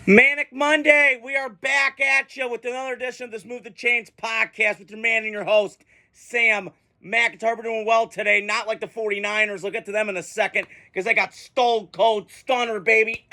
Manic Monday, we are back at you with another edition of this Move the Chains podcast with your man and your host, Sam McIntyre. We're doing well today, not like the 49ers. We'll get to them in a second because they got Stone Cold Stunner, baby.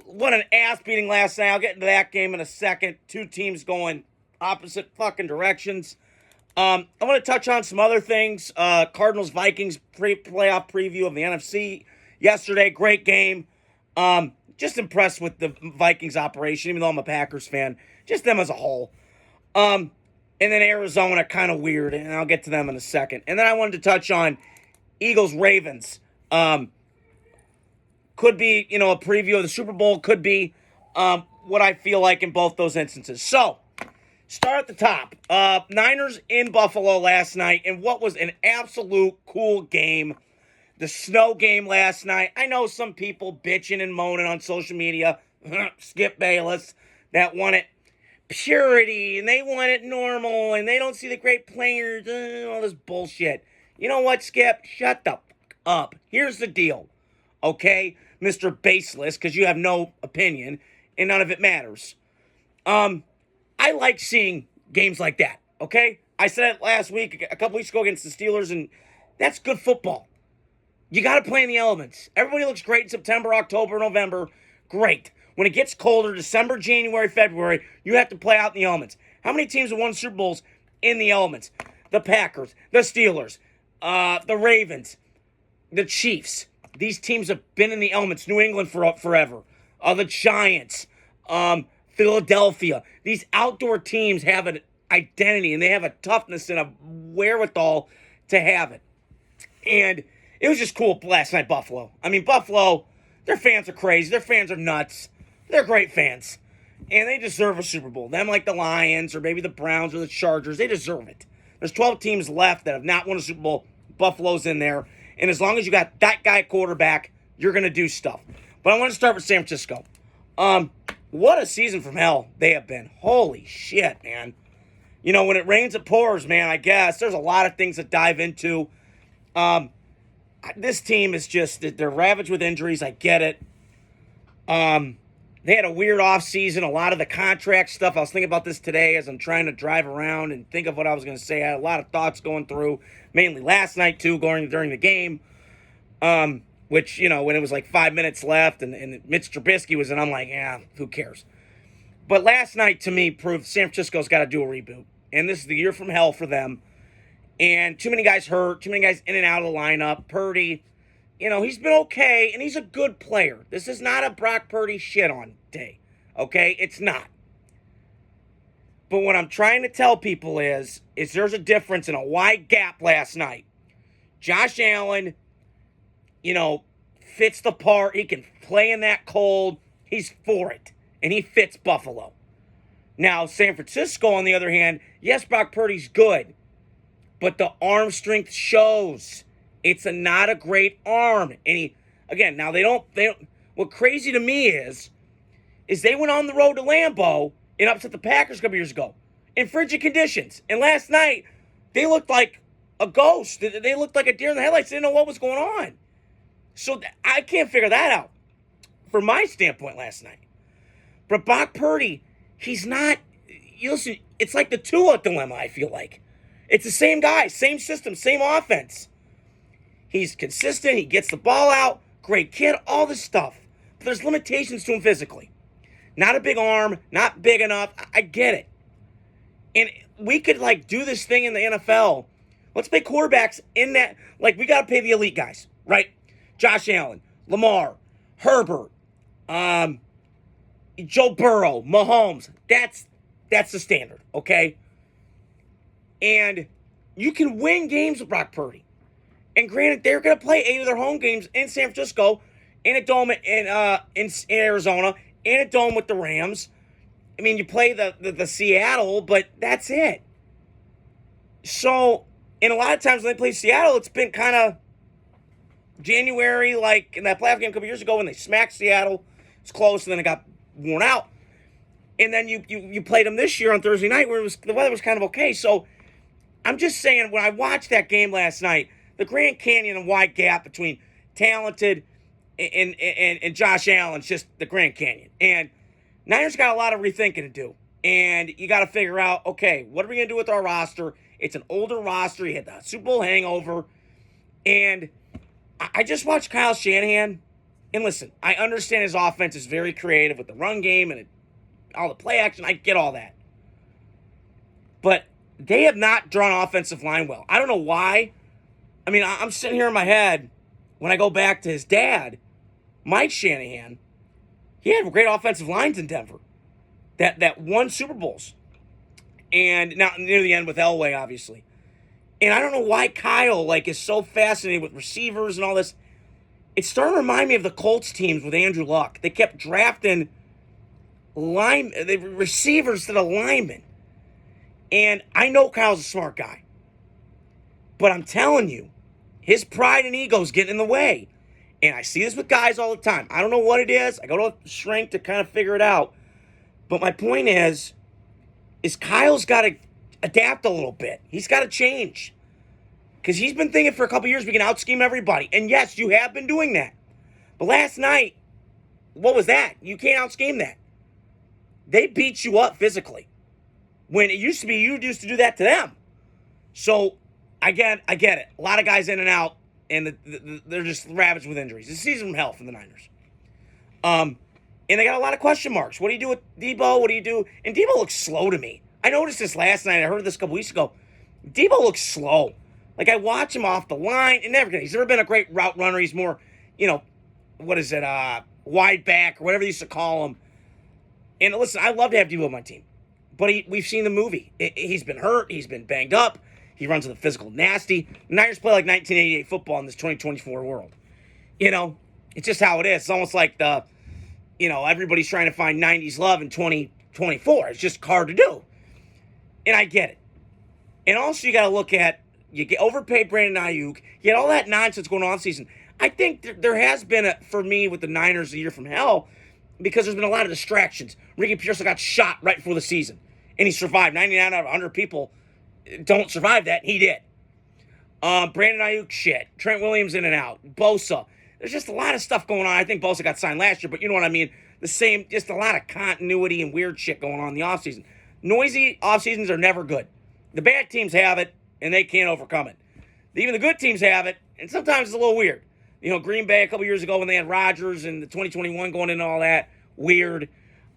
What an ass beating last night. I'll get into that game in a second. Two teams going opposite fucking directions. I want to touch on some other things. Cardinals Vikings playoff preview of the NFC yesterday. Great game. Just impressed with the Vikings operation, even though I'm a Packers fan. Just them as a whole. And then Arizona, kind of weird, and I'll get to them in a second. And then I wanted to touch on Eagles-Ravens. Could be, a preview of the Super Bowl. Could be what I feel like in both those instances. So, start at the top. Niners in Buffalo last night, and what was an absolute cool game. The snow game last night. I know some people bitching and moaning on social media. Skip Bayless, that want it purity, and they want it normal, and they don't see the great players, all this bullshit. You know what, Skip? Shut the fuck up. Here's the deal, okay, Mr. Baseless, because you have no opinion, and none of it matters. I like seeing games like that, okay? I said it last week, a couple weeks ago against the Steelers, and that's good football. You got to play in the elements. Everybody looks great in September, October, November. Great. When it gets colder, December, January, February, you have to play out in the elements. How many teams have won Super Bowls in the elements? The Packers, the Steelers, the Ravens, the Chiefs. These teams have been in the elements. New England forever. The Giants, Philadelphia. These outdoor teams have an identity, and they have a toughness and a wherewithal to have it. And it was just cool last night, Buffalo. I mean, Buffalo, their fans are crazy. Their fans are nuts. They're great fans. And they deserve a Super Bowl. Them like the Lions or maybe the Browns or the Chargers, they deserve it. There's 12 teams left that have not won a Super Bowl. Buffalo's in there. And as long as you got that guy quarterback, you're going to do stuff. But I want to start with San Francisco. What a season from hell they have been. Holy shit, man. When it rains, it pours, man, I guess. There's a lot of things to dive into. This team is just, they're ravaged with injuries. I get it. They had a weird offseason, a lot of the contract stuff. I was thinking about this today as I'm trying to drive around and think of what I was going to say. I had a lot of thoughts going through, mainly last night, too, during the game. Which, when it was like 5 minutes left and Mitch Trubisky was in, I'm like, who cares? But last night, to me, proved San Francisco's got to do a reboot. And this is the year from hell for them. And too many guys hurt, too many guys in and out of the lineup. Purdy, he's been okay, and he's a good player. This is not a Brock Purdy shit-on day, okay? It's not. But what I'm trying to tell people is there's a difference in a wide gap last night. Josh Allen, fits the part. He can play in that cold. He's for it, and he fits Buffalo. Now, San Francisco, on the other hand, yes, Brock Purdy's good. But the arm strength shows. It's not a great arm. And now they don't, what crazy to me is they went on the road to Lambeau and upset the Packers a couple years ago in frigid conditions. And last night, they looked like a ghost. They looked like a deer in the headlights. They didn't know what was going on. So I can't figure that out from my standpoint last night. But Brock Purdy, he's not, listen, it's like the Tua dilemma, I feel like. It's the same guy, same system, same offense. He's consistent. He gets the ball out. Great kid, all this stuff. But there's limitations to him physically. Not a big arm, not big enough. I get it. And we could, do this thing in the NFL. Let's pay quarterbacks in that. We got to pay the elite guys, right? Josh Allen, Lamar, Herbert, Joe Burrow, Mahomes. That's the standard, okay? And you can win games with Brock Purdy. And granted, they're going to play 8 of their home games in San Francisco, in a dome in Arizona, in a dome with the Rams. I mean, you play the Seattle, but that's it. So, and a lot of times when they play Seattle, it's been kind of January, like in that playoff game a couple years ago when they smacked Seattle. It's close, and then it got worn out. And then you played them this year on Thursday night where the weather was kind of okay. So, I'm just saying, when I watched that game last night, the Grand Canyon and wide gap between talented and Josh Allen's just the Grand Canyon. And Niners got a lot of rethinking to do. And you got to figure out, okay, what are we going to do with our roster? It's an older roster. You had the Super Bowl hangover. And I just watched Kyle Shanahan. And listen, I understand his offense is very creative with the run game and all the play action. I get all that. But they have not drawn offensive line well. I don't know why. I mean, I'm sitting here in my head when I go back to his dad, Mike Shanahan. He had great offensive lines in Denver that won Super Bowls. And now near the end with Elway, obviously. And I don't know why Kyle is so fascinated with receivers and all this. It's starting to remind me of the Colts teams with Andrew Luck. They kept drafting receivers to the linemen. And I know Kyle's a smart guy. But I'm telling you, his pride and ego is getting in the way. And I see this with guys all the time. I don't know what it is. I go to a shrink to kind of figure it out. But my point is Kyle's got to adapt a little bit. He's got to change. Because he's been thinking for a couple years we can out-scheme everybody. And yes, you have been doing that. But last night, what was that? You can't out-scheme that. They beat you up physically. When it used to be you used to do that to them. So, I get it. A lot of guys in and out, and they're just ravaged with injuries. It's a season from hell for the Niners. And they got a lot of question marks. What do you do with Debo? What do you do? And Debo looks slow to me. I noticed this last night. I heard this a couple weeks ago. Debo looks slow. I watch him off the line. And he's never been a great route runner. He's more, wide back or whatever they used to call him. And listen, I love to have Debo on my team. But we've seen the movie. He's been hurt. He's been banged up. He runs with a physical nasty. The Niners play like 1988 football in this 2024 world. It's just how it is. It's almost like everybody's trying to find 90s love in 2024. It's just hard to do. And I get it. And also you got to look at, you get overpaid Brandon Ayuk. You get all that nonsense going on this season. I think there has been, for me, with the Niners, a year from hell, because there's been a lot of distractions. Ricky Pearson got shot right before the season. And he survived. 99 out of 100 people don't survive that. He did. Brandon Ayuk, shit. Trent Williams in and out. Bosa. There's just a lot of stuff going on. I think Bosa got signed last year, but you know what I mean. Just a lot of continuity and weird shit going on in the offseason. Noisy offseasons are never good. The bad teams have it, and they can't overcome it. Even the good teams have it, and sometimes it's a little weird. Green Bay a couple years ago when they had Rodgers and the 2021 going into all that, weird.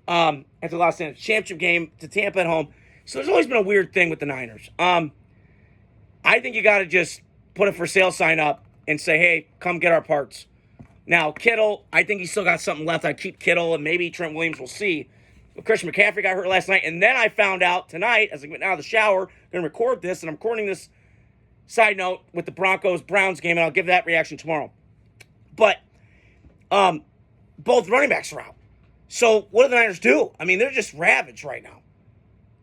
After the Los Angeles championship game to Tampa at home. So there's always been a weird thing with the Niners. I think you got to just put a for sale sign up and say, hey, come get our parts. Now, Kittle, I think he's still got something left. I'd keep Kittle, and maybe Trent Williams, we'll see. But Christian McCaffrey got hurt last night, and then I found out tonight, as I went out of the shower, going to record this, and I'm recording this side note with the Broncos-Browns game, and I'll give that reaction tomorrow. But both running backs are out. So what do the Niners do? I mean, they're just ravaged right now.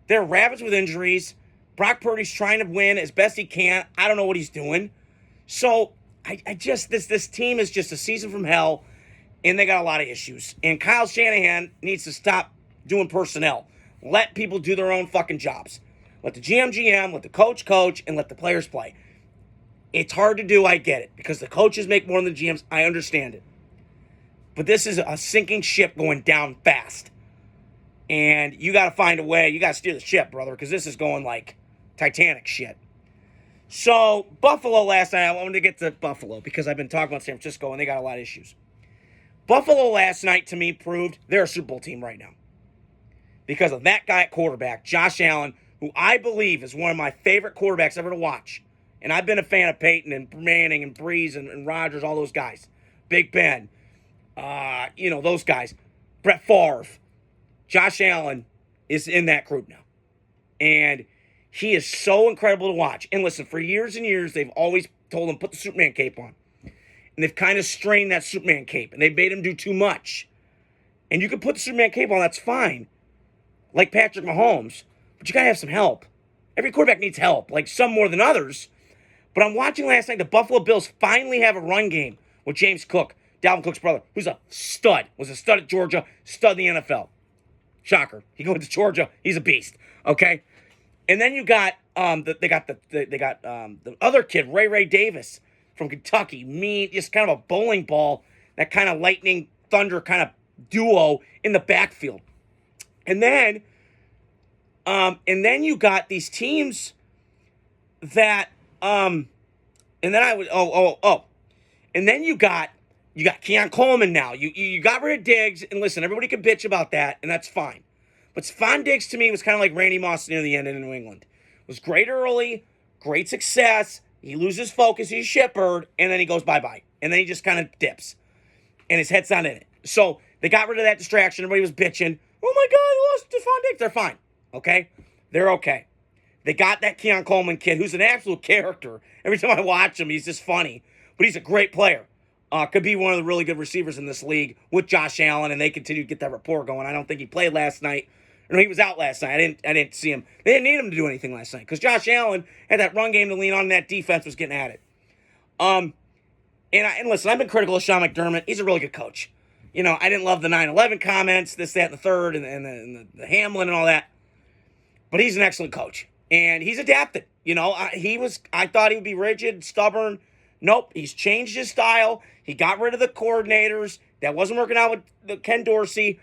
They're ravaged with injuries. Brock Purdy's trying to win as best he can. I don't know what he's doing. So this team is just a season from hell, and they got a lot of issues. And Kyle Shanahan needs to stop doing personnel. Let people do their own fucking jobs. Let the GM, let the coach, and let the players play. It's hard to do, I get it, because the coaches make more than the GMs. I understand it. But this is a sinking ship going down fast. And you got to find a way. You got to steer the ship, brother, because this is going like Titanic shit. So, Buffalo last night, I wanted to get to Buffalo because I've been talking about San Francisco, and they got a lot of issues. Buffalo last night, to me, proved they're a Super Bowl team right now. Because of that guy at quarterback, Josh Allen, who I believe is one of my favorite quarterbacks ever to watch. And I've been a fan of Peyton and Manning and Breeze and Rodgers, all those guys. Big Ben. Those guys. Brett Favre. Josh Allen is in that group now. And he is so incredible to watch. And listen, for years and years, they've always told him, put the Superman cape on. And they've kind of strained that Superman cape. And they've made him do too much. And you can put the Superman cape on, that's fine. Like Patrick Mahomes. But you got to have some help. Every quarterback needs help. Like some more than others. But I'm watching last night, the Buffalo Bills finally have a run game with James Cook, Dalvin Cook's brother, who's a stud. Was a stud at Georgia, stud in the NFL. Shocker. He goes to Georgia, he's a beast. Okay? And then you got the other kid, Ray Davis from Kentucky. Mean, just kind of a bowling ball. that kind of lightning thunder kind of duo in the backfield. And then you got these teams that, and then you got Keon Coleman now. You got rid of Diggs, and listen, everybody can bitch about that, and that's fine. But Stephon Diggs to me was kind of like Randy Moss near the end in New England. Was great early, great success. He loses focus, he's shippered, and then he goes bye-bye. And then he just kind of dips. And his head's not in it. So they got rid of that distraction. Everybody was bitching. Oh my God, they lost Stephon Diggs. They're fine. Okay? They're okay. They got that Keon Coleman kid who's an absolute character. Every time I watch him, he's just funny. But he's a great player. Could be one of the really good receivers in this league with Josh Allen, and they continue to get that rapport going. I don't think he played last night. No, he was out last night. I didn't see him. They didn't need him to do anything last night because Josh Allen had that run game to lean on, and that defense was getting at it. And listen, I've been critical of Sean McDermott. He's a really good coach. You know, I didn't love the 9/11 comments, this, that, and the third, and the Hamlin and all that. But he's an excellent coach, and he's adapted. You know, I thought he would be rigid, stubborn. Nope, he's changed his style. He got rid of the coordinators. That wasn't working out with Ken Dorsey.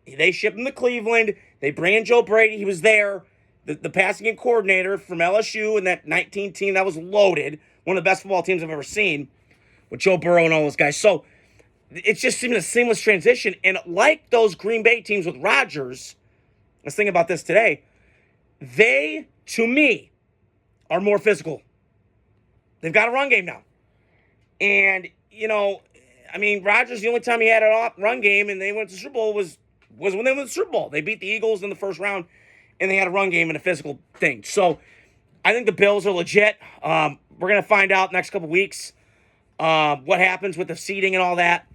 They shipped him to Cleveland. They bring in Joe Brady. He was there. The passing game coordinator from LSU and that 19 team that was loaded. One of the best football teams I've ever seen with Joe Burrow and all those guys. So it's just seemed a seamless transition. And like those Green Bay teams with Rodgers, I was thinking about this today, they, to me, are more physical. They've got a run game now. And, you know, I mean, Rodgers, the only time he had a run game and they went to the Super Bowl was when they went to the Super Bowl. They beat the Eagles in the first round, and they had a run game and a physical thing. So I think the Bills are legit. We're going to find out next couple weeks what happens with the seeding and all that.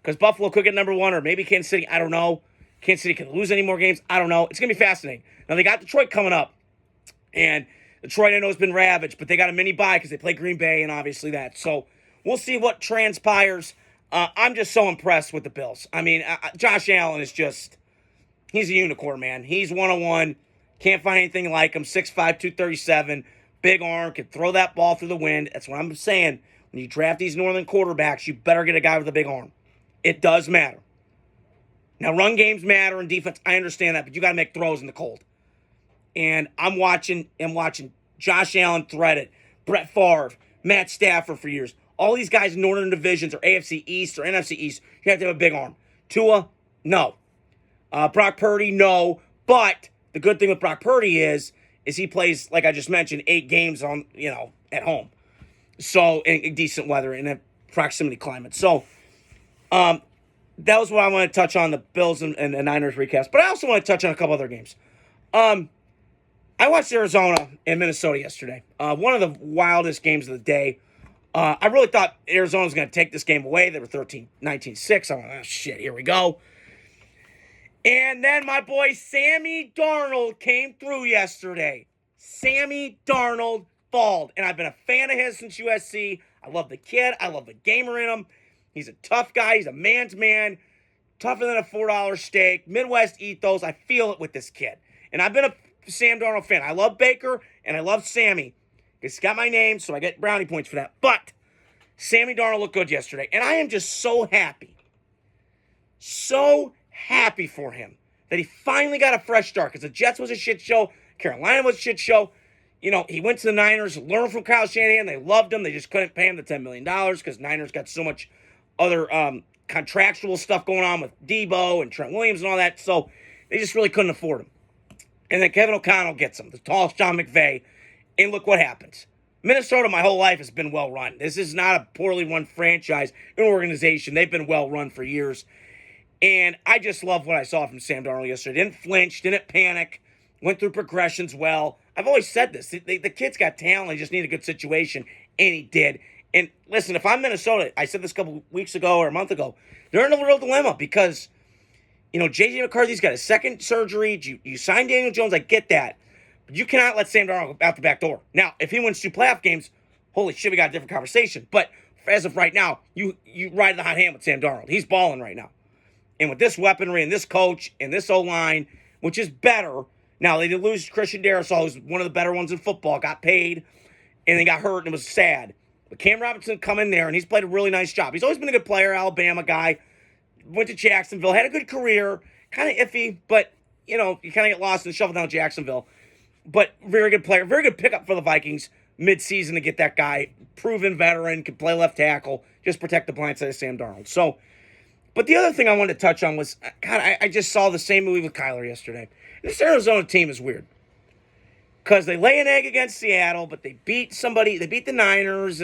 Because Buffalo could get number one, or maybe Kansas City. I don't know. Kansas City could lose any more games. I don't know. It's going to be fascinating. Now, they got Detroit coming up. And Detroit, I know, has been ravaged, but they got a mini bye because they play Green Bay and obviously that. So we'll see what transpires. I'm just so impressed with the Bills. I mean, Josh Allen is just, he's a unicorn, man. He's 101. Can't find anything like him. 6'5", 237. Big arm. Can throw that ball through the wind. That's what I'm saying. When you draft these northern quarterbacks, you better get a guy with a big arm. It does matter. Now, run games matter and defense. I understand that, but you got to make throws in the cold. And I'm watching Josh Allen thread it. Brett Favre, Matt Stafford for years. All these guys in northern divisions or AFC East or NFC East, you have to have a big arm. Tua, no. Brock Purdy, no. But the good thing with Brock Purdy is he plays, like I just mentioned, 8 games on, at home. So, in decent weather, in a proximity climate. So, that was what I want to touch on, the Bills and Niners recaps. But I also want to touch on a couple other games. I watched Arizona and Minnesota yesterday. One of the wildest games of the day. I really thought Arizona was going to take this game away. They were 19-6. I'm like, oh, shit, here we go. And then my boy Sammy Darnold came through yesterday. Sammy Darnold balled. And I've been a fan of his since USC. I love the kid. I love the gamer in him. He's a tough guy. He's a man's man. Tougher than a $4 steak. Midwest ethos. I feel it with this kid. And I've been a Sam Darnold fan. I love Baker, and I love Sammy. He's got my name, so I get brownie points for that. But Sammy Darnold looked good yesterday, and I am just so happy for him that he finally got a fresh start because the Jets was a shit show. Carolina was a shit show. He went to the Niners, learned from Kyle Shanahan. They loved him. They just couldn't pay him the $10 million because Niners got so much other contractual stuff going on with Debo and Trent Williams and all that, so they just really couldn't afford him. And then Kevin O'Connell gets him, the tall Sean McVay, and look what happens. Minnesota, my whole life, has been well run. This is not a poorly run franchise, an organization. They've been well run for years. And I just love what I saw from Sam Darnold yesterday. Didn't flinch, didn't panic, went through progressions well. I've always said this. The kid's got talent. He just needed a good situation, and he did. And listen, if I'm Minnesota, I said this a couple weeks ago or a month ago, they're in a real dilemma because J.J. McCarthy's got a second surgery. You signed Daniel Jones. I get that. But you cannot let Sam Darnold go out the back door. Now, if he wins 2 playoff games, holy shit, we got a different conversation. But as of right now, you ride the hot hand with Sam Darnold. He's balling right now. And with this weaponry and this coach and this O-line, which is better. Now, they did lose Christian Darrisaw, who's one of the better ones in football, got paid, and they got hurt, and it was sad. But Cam Robinson come in there, and he's played a really nice job. He's always been a good player, Alabama guy. Went to Jacksonville, had a good career. Kind of iffy, but, you kind of get lost and shuffled down Jacksonville. But very good player. Very good pickup for the Vikings mid-season to get that guy. Proven veteran, can play left tackle. Just protect the blind side of Sam Darnold. So, but the other thing I wanted to touch on was, God, I just saw the same movie with Kyler yesterday. This Arizona team is weird. Because they lay an egg against Seattle, but they beat somebody. They beat the Niners.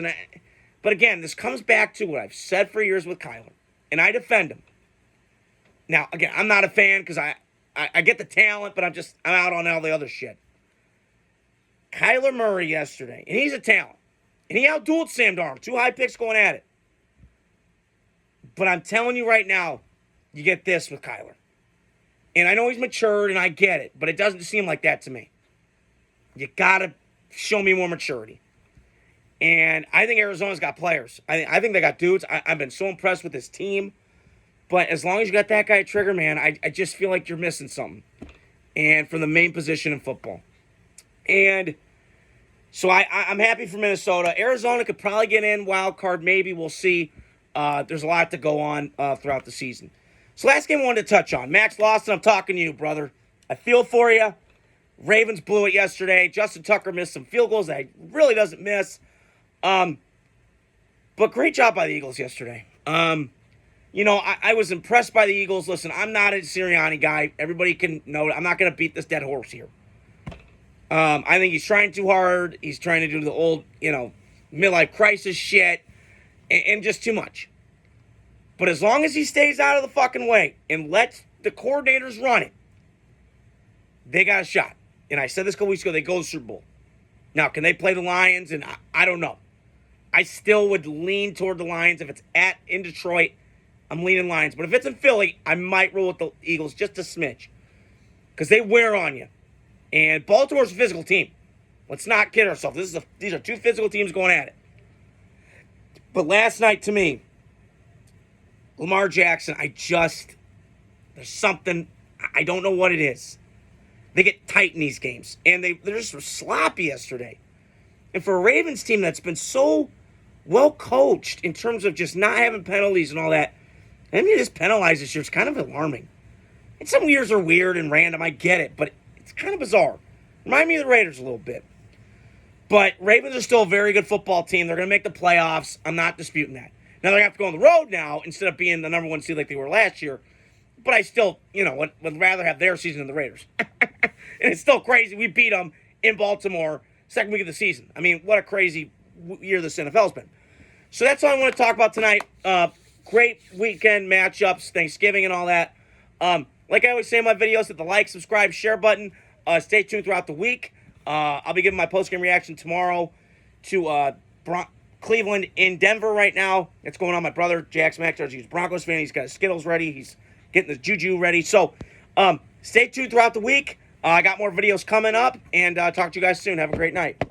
But again, this comes back to what I've said for years with Kyler. And I defend him. Now, again, I'm not a fan because I get the talent, but I'm out on all the other shit. Kyler Murray yesterday, and he's a talent. And he outdueled Sam Darnold. 2 high picks going at it. But I'm telling you right now, you get this with Kyler. And I know he's matured, and I get it, but it doesn't seem like that to me. You got to show me more maturity. And I think Arizona's got players. I think they got dudes. I've been so impressed with this team. But as long as you got that guy at trigger, man, I just feel like you're missing something. And from the main position in football. And so I'm happy for Minnesota. Arizona could probably get in, wild card, maybe. We'll see. There's a lot to go on throughout the season. So last game I wanted to touch on. Max Lawson, I'm talking to you, brother. I feel for you. Ravens blew it yesterday. Justin Tucker missed some field goals that he really doesn't miss. But great job by the Eagles yesterday. I was impressed by the Eagles. Listen, I'm not a Sirianni guy. Everybody can know it. I'm not going to beat this dead horse here. I think he's trying too hard. He's trying to do the old, midlife crisis shit and just too much. But as long as he stays out of the fucking way and lets the coordinators run it, they got a shot. And I said this a couple weeks ago, they go to the Super Bowl. Now, can they play the Lions? And I don't know. I still would lean toward the Lions. If it's in Detroit, I'm leaning Lions. But if it's in Philly, I might roll with the Eagles just a smidge. Because they wear on you. And Baltimore's a physical team. Let's not kid ourselves. These are 2 physical teams going at it. But last night, to me, Lamar Jackson, there's something, I don't know what it is. They get tight in these games. And they're just sloppy yesterday. And for a Ravens team that's been so well coached in terms of just not having penalties and all that, and they just penalize this year. It's kind of alarming. And some years are weird and random. I get it. But it's kind of bizarre. Remind me of the Raiders a little bit. But Ravens are still a very good football team. They're going to make the playoffs. I'm not disputing that. Now they're going to have to go on the road now instead of being the number 1 seed like they were last year. But I still, would rather have their season than the Raiders. And it's still crazy. We beat them in Baltimore second week of the season. I mean, what a crazy year this NFL's been. So that's all I want to talk about tonight. Great weekend matchups, Thanksgiving and all that. Like I always say in my videos, hit the like, subscribe, share button. Stay tuned throughout the week. I'll be giving my postgame reaction tomorrow to Cleveland in Denver right now. It's going on. My brother, Jax Max, he's a Broncos fan. He's got his Skittles ready. He's getting the juju ready. So stay tuned throughout the week. I got more videos coming up, and talk to you guys soon. Have a great night.